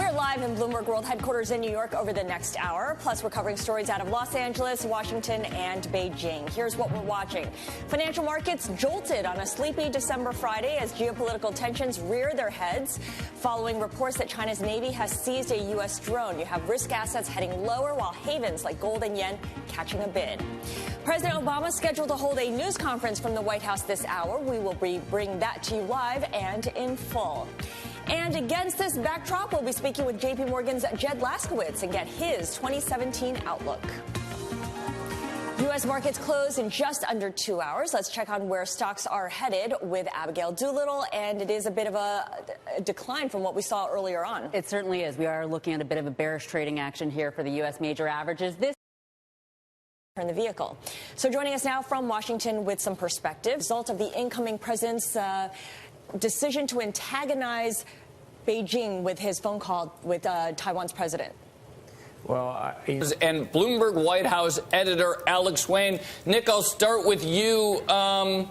We're live in Bloomberg World Headquarters in New York over the next hour. Plus, we're covering stories out of Los Angeles, Washington, and Beijing. Here's what we're watching. Financial markets jolted on a sleepy December Friday as geopolitical tensions rear their heads following reports that China's Navy has seized a U.S. drone. You have risk assets heading lower while havens like gold and yen catching a bid. President Obama scheduled to hold a news conference from the White House this hour. We will bring that to you live and in full. And against this backdrop, we'll be speaking with J.P. Morgan's Jed Laskowitz and get his 2017 outlook. U.S. markets close in just under 2 hours. Let's check on where stocks are headed with Abigail Doolittle. And it is a bit of a decline from what we saw earlier on. It certainly is. We are looking at a bit of a bearish trading action here for the U.S. major averages. This in the vehicle. So joining us now from Washington with some perspective, result of the incoming president's decision to antagonize Beijing with his phone call with Taiwan's president. Well, and Bloomberg White House editor Alex Wayne. Nick, I'll start with you. From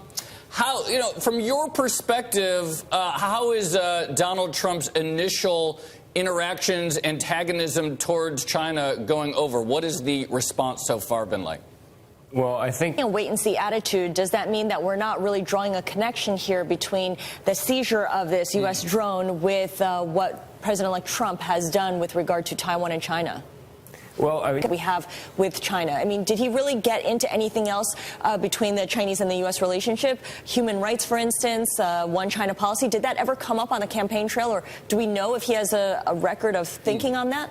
your perspective, how is Donald Trump's initial interactions, antagonism towards China going over? What has the response so far been like? Well, I think a wait-and-see attitude. Does that mean that we're not really drawing a connection here between the seizure of this U.S. drone with what President-elect Trump has done with regard to Taiwan and China? Well, we have with China. I mean, did he really get into anything else between the Chinese and the U.S. relationship? Human rights, for instance, one China policy. Did that ever come up on the campaign trail, or do we know if he has a record of thinking on that?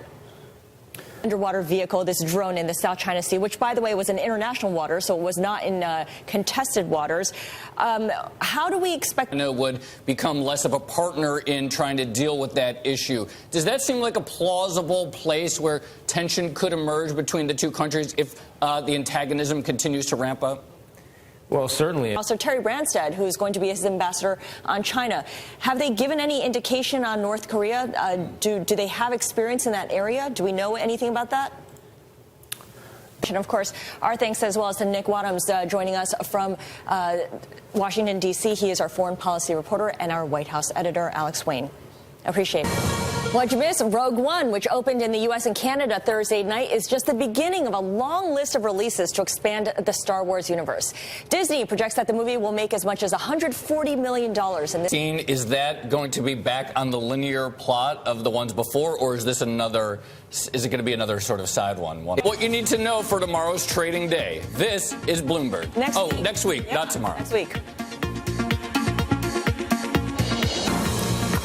Underwater vehicle, this drone in the South China Sea, which, by the way, was in international water, so it was not in contested waters. How do we expect China would become less of a partner in trying to deal with that issue? Does that seem like a plausible place where tension could emerge between the two countries if the antagonism continues to ramp up? Well, certainly. Also, Terry Branstad, who's going to be his ambassador on China. Have they given any indication on North Korea? Do they have experience in that area? Do we know anything about that? And, of course, our thanks as well as to Nick Wadhams joining us from Washington, D.C. He is our foreign policy reporter, and our White House editor, Alex Wayne. Appreciate it. What'd you miss? Rogue One, which opened in the U.S. and Canada Thursday night, is just the beginning of a long list of releases to expand the Star Wars universe. Disney projects that the movie will make as much as $140 million in this. Is that going to be back on the linear plot of the ones before, or is this another? Is it going to be another sort of side one? What you need to know for tomorrow's trading day. This is Bloomberg. Next week, yep. Not tomorrow. Next week.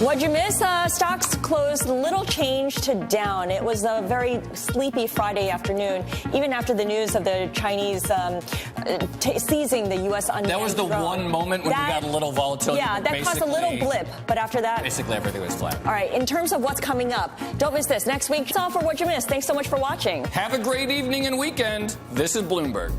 What'd you miss? Stocks closed little change to down. It was a very sleepy Friday afternoon, even after the news of the Chinese seizing the U.S. unmanned That was the drone. one moment when you got a little volatility. Yeah, that caused a little blip, but after that, basically everything was flat. All right, in terms of what's coming up, don't miss this. Next week, that's all for What You Missed. Thanks so much for watching. Have a great evening and weekend. This is Bloomberg.